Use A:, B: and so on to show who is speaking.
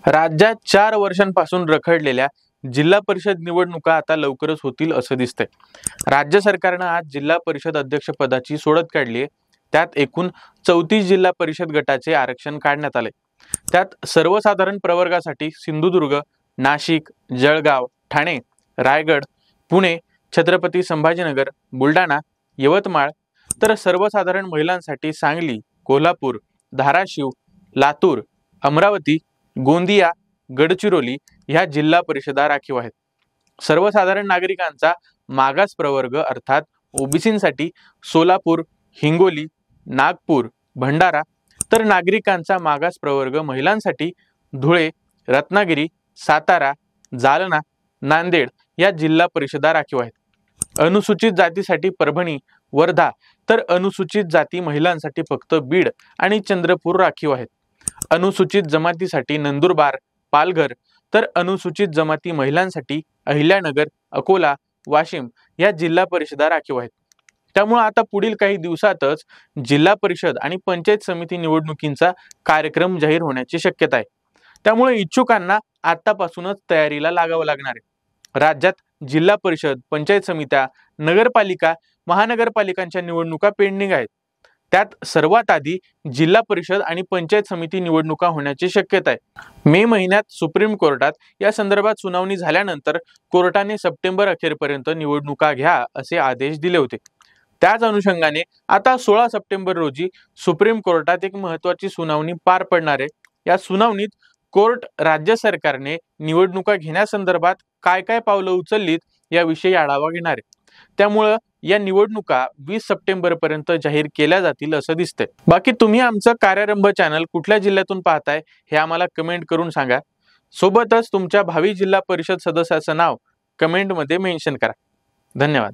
A: राज्यात 4 वर्षांपासून रखडलेल्या जिल्हा परिषद निवडणुका आता लवकरच होतील असं दिसतंय। राज्य सरकारनं आज जिल्हा परिषद अध्यक्ष पदाची सोडत काढली आहे। त्यात एकूण 34 जिल्हा परिषद गटाचे आरक्षण काढण्यात आले। त्यात सर्वसाधारण प्रवर्गासाठी सिंधुदुर्ग, नाशिक, जळगाव, ठाणे, रायगड, पुणे, छत्रपती संभाजीनगर, बुलढाणा, यवतमाळ, तर सर्वसाधारण महिलांसाठी सांगली, कोल्हापूर, धाराशिव, लातूर, अमरावती, गोंदिया, गडचिरोली ह्या जिल्हा परिषदा राखीव आहेत। सर्वसाधारण नागरिकांचा मागास प्रवर्ग अर्थात ओबीसींसाठी सोलापूर, हिंगोली, नागपूर, भंडारा, तर नागरिकांचा मागास प्रवर्ग महिलांसाठी धुळे, रत्नागिरी, सातारा, जालना, नांदेड या जिल्हा परिषदा राखीव आहेत। अनुसूचित जातीसाठी परभणी, वर्धा, तर अनुसूचित जाती महिलांसाठी फक्त बीड आणि चंद्रपूर राखीव आहेत। अनुसूचित जमातीसाठी नंदुरबार, पालघर, तर अनुसूचित जमाती महिलांसाठी अहिल्यानगर, अकोला, वाशिम या जिल्हा परिषदा राखीव आहेत। त्यामुळे आता पुढील काही दिवसातच जिल्हा परिषद आणि पंचायत समिती निवडणुकींचा कार्यक्रम जाहीर होण्याची शक्यता आहे। त्यामुळे इच्छुकांना आतापासूनच तयारीला लागावं लागणार आहे। राज्यात जिल्हा परिषद, पंचायत समित्या, नगरपालिका, महानगरपालिकांच्या निवडणुका पेंडिंग आहेत। त्यात सर्वात आधी जिल्हा परिषद आणि पंचायत समिती निवडणुका होण्याची शक्यता आहे। मे महिन्यात सुप्रीम कोर्टात या संदर्भात सुनावणी झाल्यानंतर कोर्टाने सप्टेंबर अखेरपर्यंत निवडणुका घ्या असे आदेश दिले होते। त्याच अनुषंगाने आता 16 सप्टेंबर रोजी सुप्रीम कोर्टात एक महत्त्वाची सुनावणी पार पडणार आहे। या सुनावणीत कोर्ट राज्य सरकारने निवडणुका घेण्यासंदर्भात काय काय पावलं उचललीत याविषयी आढावा घेणार आहे। त्यामुळे या निवडणुका 20 सप्टेंबर पर्यंत जाहीर केल्या जातील असं दिसतंय। बाकी तुम्ही आमचं कार्यारंभ चॅनल कुठल्या जिल्ह्यातून पाहताय हे आम्हाला कमेंट करून सांगा। सोबतच तुमच्या भावी जिल्हा परिषद सदस्याचं नाव कमेंटमध्ये मेन्शन करा। धन्यवाद।